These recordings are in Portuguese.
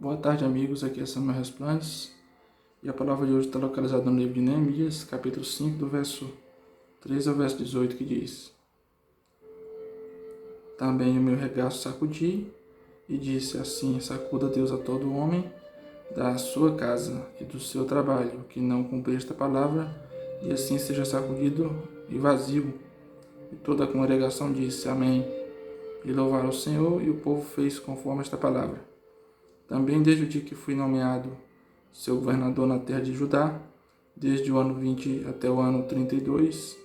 Boa tarde, amigos. Aqui é Samuel Resplandes e a palavra de hoje está localizada no livro de Neemias, capítulo 5, do verso 13 ao verso 18, que diz: Também o meu regaço sacudi e disse assim: Sacuda Deus a todo homem da sua casa e do seu trabalho, que não cumprir esta palavra, e assim seja sacudido e vazio. E toda a congregação disse: Amém. E louvaram o Senhor, e o povo fez conforme esta palavra. Também desde o dia que fui nomeado seu governador na terra de Judá, desde o ano 20 até o ano 32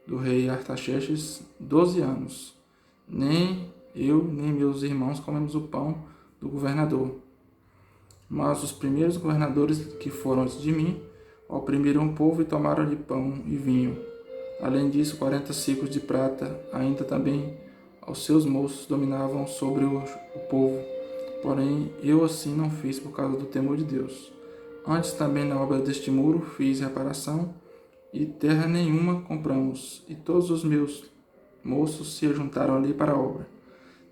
do rei Artaxerxes, 12 anos, nem eu nem meus irmãos comemos o pão do governador. Mas os primeiros governadores que foram antes de mim oprimiram o povo e tomaram-lhe pão e vinho. Além disso, 40 ciclos de prata, ainda também aos seus moços, dominavam sobre o povo. Porém, eu assim não fiz por causa do temor de Deus. Antes também na obra deste muro fiz reparação, e terra nenhuma compramos, e todos os meus moços se juntaram ali para a obra.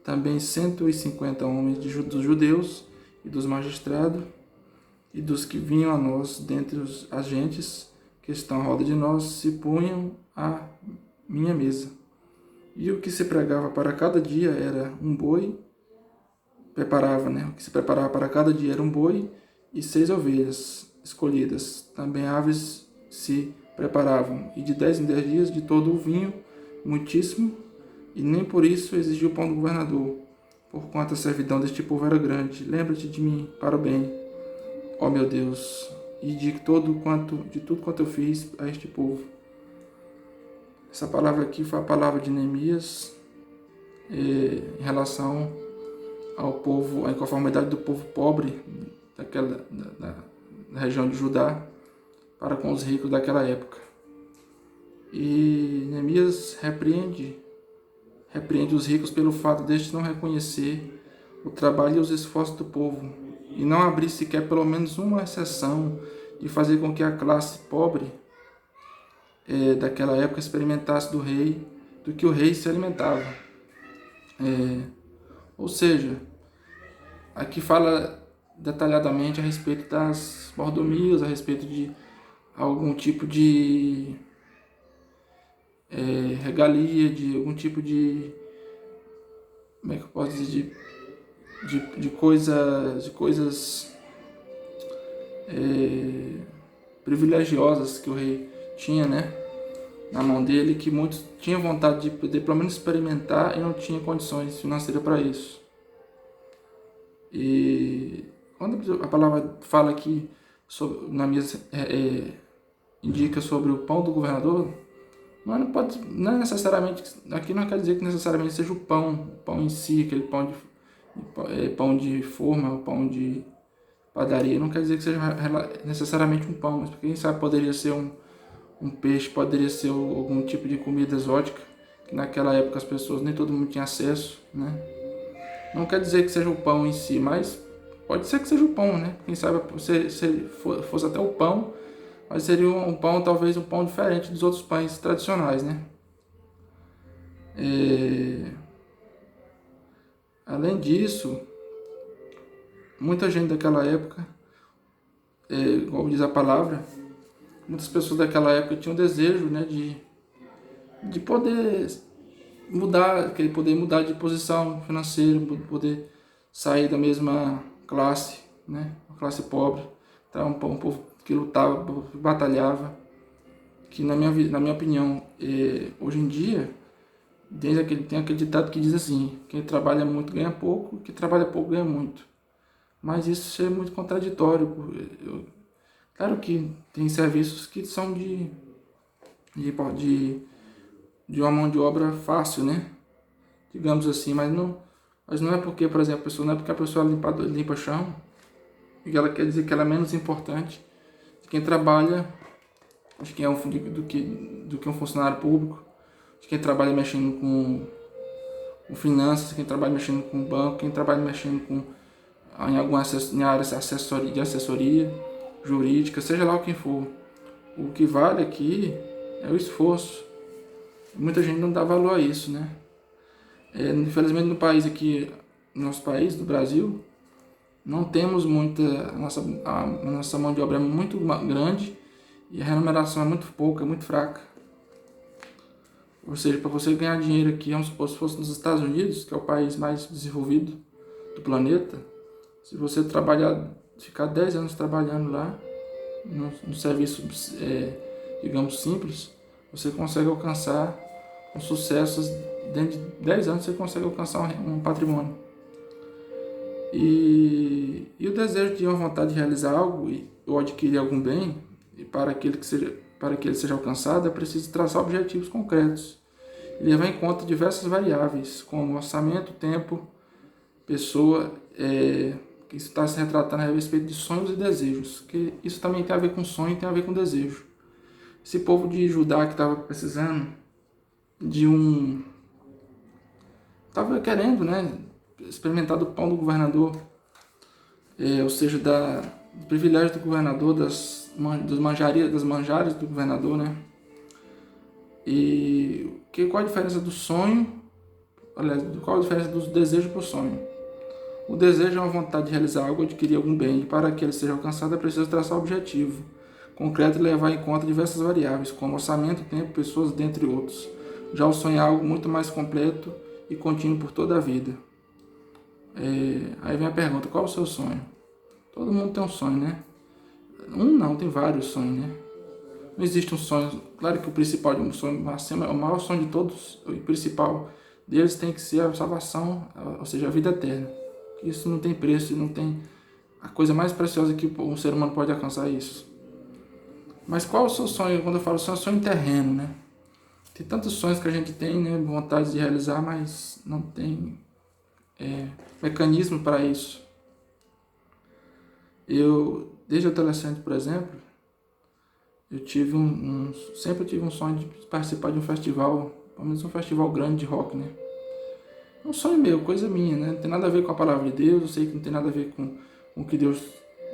Também 150 homens dos judeus e dos magistrados, e dos que vinham a nós dentre os agentes que estão à roda de nós, se punham à minha mesa. E o que se pregava para cada dia era um boi, o que se preparava para cada dia era um boi e 6 ovelhas escolhidas. Também aves se preparavam, e de 10 em 10 dias de todo o vinho muitíssimo, e nem por isso exigiu o pão do governador, porquanto a servidão deste povo era grande. Lembra-te de mim para o bem, ó meu Deus, e de tudo quanto eu fiz a este povo. Essa palavra aqui foi a palavra de Neemias em relação ao povo, à inconformidade do povo pobre da região de Judá para com os ricos daquela época. E Neemias repreende os ricos pelo fato destes não reconhecer o trabalho e os esforços do povo e não abrir sequer pelo menos uma exceção de fazer com que a classe pobre daquela época experimentasse do que o rei se alimentava. Ou seja, aqui fala detalhadamente a respeito das mordomias, a respeito de algum tipo de regalia, de algum tipo de, como é que eu posso dizer, de coisas privilegiosas que o rei tinha, né, na mão dele, que muitos tinham vontade de poder pelo menos experimentar e não tinham condições financeiras para isso. E quando a palavra fala aqui, indica sobre o pão do governador, não é necessariamente, aqui não quer dizer que necessariamente seja o pão em si, aquele pão de forma, o pão de padaria, não quer dizer que seja necessariamente um pão, mas quem sabe poderia ser um peixe, poderia ser algum tipo de comida exótica, que naquela época as pessoas, nem todo mundo tinha acesso, né? Não quer dizer que seja o pão em si, mas pode ser que seja o pão, né? Quem sabe se fosse até o pão, mas seria um pão, talvez um pão diferente dos outros pães tradicionais, né? Além disso, muita gente daquela época, como diz a palavra, muitas pessoas daquela época tinham desejo, né, de poder mudar de posição financeira, poder sair da mesma classe, né, uma classe pobre. Então, um povo que lutava, que batalhava, que na minha opinião, hoje em dia, tem aquele ditado que diz assim: quem trabalha muito ganha pouco, quem trabalha pouco ganha muito. Mas isso é muito contraditório. Claro que tem serviços que são de uma mão de obra fácil, né? Digamos assim, mas não é porque, por exemplo, não é porque a pessoa limpa chão, e ela quer dizer que ela é menos importante de quem trabalha, de quem do que um funcionário público, de quem trabalha mexendo com finanças, quem trabalha mexendo com banco, quem trabalha mexendo em área de assessoria jurídica, seja lá quem for. O que vale aqui é o esforço. Muita gente não dá valor a isso, né? Infelizmente no nosso país, no Brasil, não temos muita, a nossa mão de obra é muito grande e a remuneração é muito pouca, é muito fraca. Ou seja, para você ganhar dinheiro aqui, vamos supor, se fosse nos Estados Unidos, que é o país mais desenvolvido do planeta, se você ficar 10 anos trabalhando lá, no serviço, digamos, simples, você consegue alcançar um sucesso, dentro de 10 anos você consegue alcançar um patrimônio. E o desejo de uma vontade de realizar algo ou adquirir algum bem, e para que ele seja alcançado, é preciso traçar objetivos concretos e levar em conta diversas variáveis, como orçamento, tempo, pessoa, que isso está se retratando a respeito de sonhos e desejos, que isso também tem a ver com sonho e tem a ver com desejo. Esse povo de Judá que estava precisando estava querendo, né, experimentar do pão do governador, ou seja, do privilégio do governador, das manjares do governador, né? E qual a diferença do sonho, aliás, qual a diferença dos desejos para o sonho? O desejo é uma vontade de realizar algo, adquirir algum bem, e para que ele seja alcançado é preciso traçar o objetivo concreto e levar em conta diversas variáveis, como orçamento, tempo, pessoas, dentre outros. Já o sonho é algo muito mais completo e contínuo por toda a vida. Aí vem a pergunta, qual é o seu sonho? Todo mundo tem um sonho, né? Não, tem vários sonhos, né? Não existe um sonho, claro que o principal de um sonho, o maior sonho de todos, o principal deles tem que ser a salvação, ou seja, a vida eterna. Isso não tem preço, não tem a coisa mais preciosa que um ser humano pode alcançar isso. Mas qual é o seu sonho? Quando eu falo sonho, é sonho terreno, né? Tem tantos sonhos que a gente tem, né, vontade de realizar, mas não tem mecanismo para isso. Eu, desde adolescente, por exemplo, eu tive sempre tive um sonho de participar de um festival, pelo menos um festival grande de rock, né? Um sonho meu, coisa minha, né? Não tem nada a ver com a palavra de Deus, eu sei que não tem nada a ver com o que Deus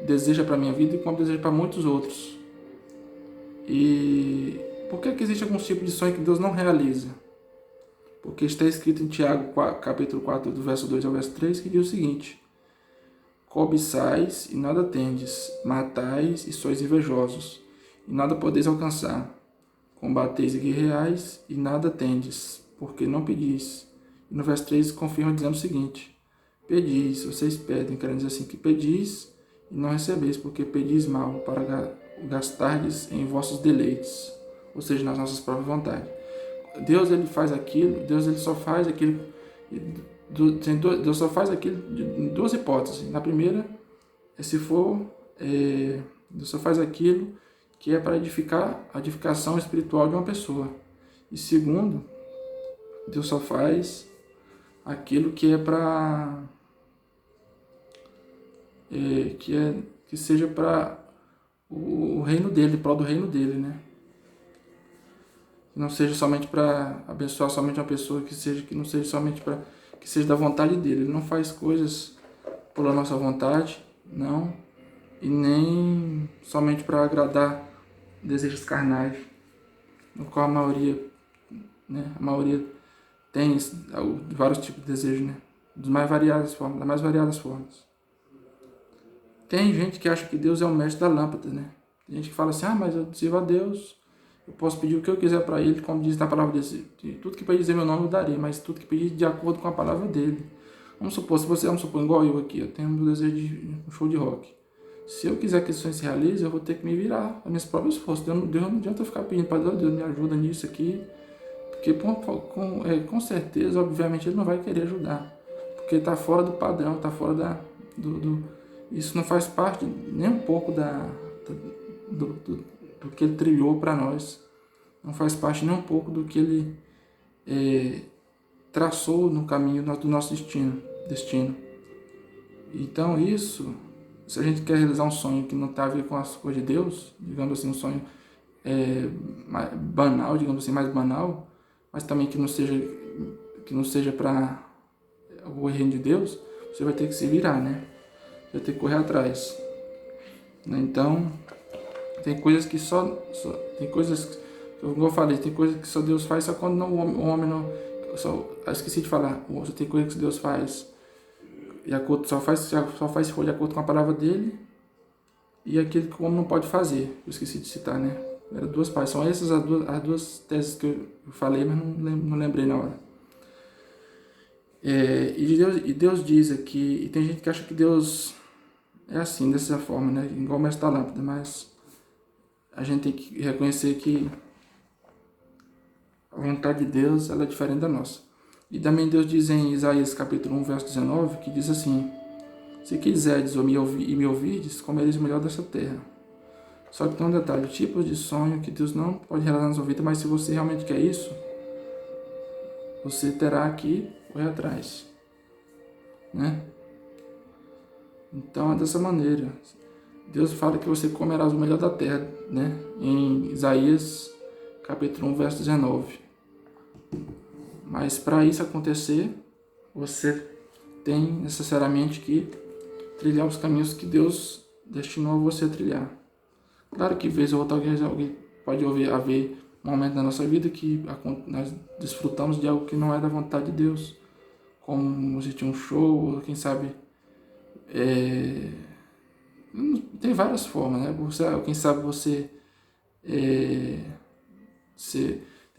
deseja para minha vida e com o que deseja para muitos outros. E por que existe algum tipo de sonho que Deus não realiza? Porque está escrito em Tiago, capítulo 4, do verso 2 ao verso 3, que diz o seguinte: cobiçais e nada tendes, matais e sois invejosos, e nada podeis alcançar. Combateis e guerreais e nada tendes, porque não pedis. E no verso 3 confirma dizendo o seguinte: pedis, vocês pedem, querendo dizer assim, que pedis e não recebeis, porque pedis mal, para gastardes em vossos deleites, ou seja, nas nossas próprias vontades. Deus, ele faz aquilo, Deus ele só faz aquilo, Deus só faz aquilo em duas hipóteses. Na primeira, Deus só faz aquilo que é para edificar a edificação espiritual de uma pessoa. E segundo, Deus só faz aquilo que é para que seja para o reino dele, prol do reino dele, né? Que não seja somente para abençoar somente uma pessoa, que não seja somente para que seja da vontade dele. Ele não faz coisas pela nossa vontade, não, e nem somente para agradar desejos carnais, no qual a maioria, né? A maioria tem vários tipos de desejos, né? Das mais variadas formas. Tem gente que acha que Deus é o mestre da lâmpada, né? Tem gente que fala assim, mas eu sirvo a Deus, eu posso pedir o que eu quiser para Ele, como diz na palavra dele, tudo que pedir dizer meu nome eu darei, mas tudo que pedir de acordo com a palavra dele. Vamos supor, igual eu aqui, eu tenho um desejo de um show de rock. Se eu quiser que esse sonho se realize, eu vou ter que me virar a minhas próprias forças. Deus não adianta eu ficar pedindo para Deus, me ajuda nisso aqui, porque com certeza, obviamente, Ele não vai querer ajudar, porque está fora do padrão, está fora isso não faz parte nem um pouco do que Ele trilhou para nós, não faz parte nem um pouco do que Ele traçou no caminho do nosso destino. Então isso, se a gente quer realizar um sonho que não tem a ver com as coisas de Deus, digamos assim, um sonho banal, digamos assim, mais banal, mas também que não seja para o reino de Deus, você vai ter que se virar, né? Você vai ter que correr atrás. Então, tem coisas que tem coisas, como eu falei, tem coisas que só Deus faz só quando o homem não. Esqueci de falar, tem coisas que Deus faz de acordo, só faz se for de acordo com a palavra dele, e aquele que o homem não pode fazer. Eu esqueci de citar, né? Eram duas partes. São essas as duas teses que eu falei, mas não lembrei na hora. E Deus diz aqui, e tem gente que acha que Deus é assim, dessa forma, né? Igual o mestre da lâmpada, mas a gente tem que reconhecer que a vontade de Deus ela é diferente da nossa. E também Deus diz em Isaías capítulo 1, verso 19, que diz assim: se quiserdes me ouvirdes, comereis o melhor dessa terra. Só que tem um detalhe, tipos de sonho que Deus não pode realizar na sua vida, mas se você realmente quer isso, você terá que correr atrás, né? Então é dessa maneira. Deus fala que você comerás o melhor da terra, né? Em Isaías capítulo 1, verso 19. Mas para isso acontecer, você tem necessariamente que trilhar os caminhos que Deus destinou a você trilhar. Claro que vez ou outra alguém pode haver um momento na nossa vida que nós desfrutamos de algo que não é da vontade de Deus, como assistir um show, ou quem sabe tem várias formas, né? Quem sabe você tem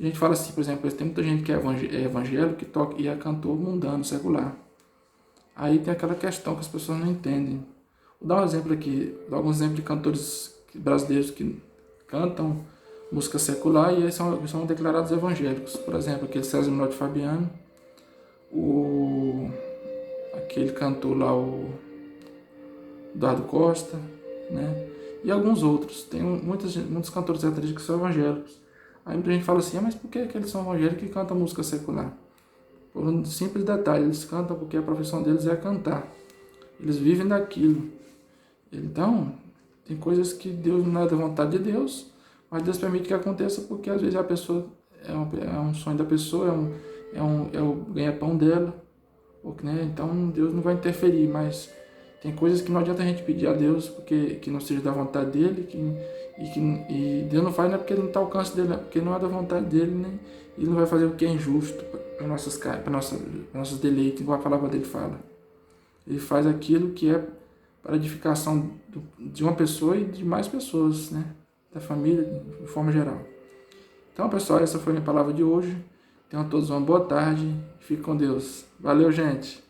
gente que fala assim, por exemplo, tem muita gente que é evangélico que toca e é cantor mundano, secular. Aí tem aquela questão que as pessoas não entendem. Vou dar um exemplo aqui, vou dar alguns exemplos de cantores brasileiros que cantam música secular e são declarados evangélicos. Por exemplo, aquele César Menotti Fabiano, aquele cantor lá, o Eduardo Costa, né? E alguns outros. Tem muitos cantores e atrizes que são evangélicos. Aí muita gente fala assim, mas por que eles são evangélicos e cantam música secular? Por um simples detalhe, eles cantam porque a profissão deles é cantar. Eles vivem daquilo. Então, tem coisas que Deus não é da vontade de Deus, mas Deus permite que aconteça porque às vezes a pessoa é um sonho da pessoa, é o ganha-pão dela. Né? Então Deus não vai interferir, mas tem coisas que não adianta a gente pedir a Deus porque que não seja da vontade dele, e Deus não faz não é porque ele não está ao alcance dele, é porque não é da vontade dele, né? Ele não vai fazer o que é injusto para nossos deleites, igual a palavra dele fala. Ele faz aquilo que é para a edificação de uma pessoa e de mais pessoas, né? Da família, de forma geral. Então, pessoal, essa foi a minha palavra de hoje. Tenham todos uma boa tarde. Fique com Deus. Valeu, gente!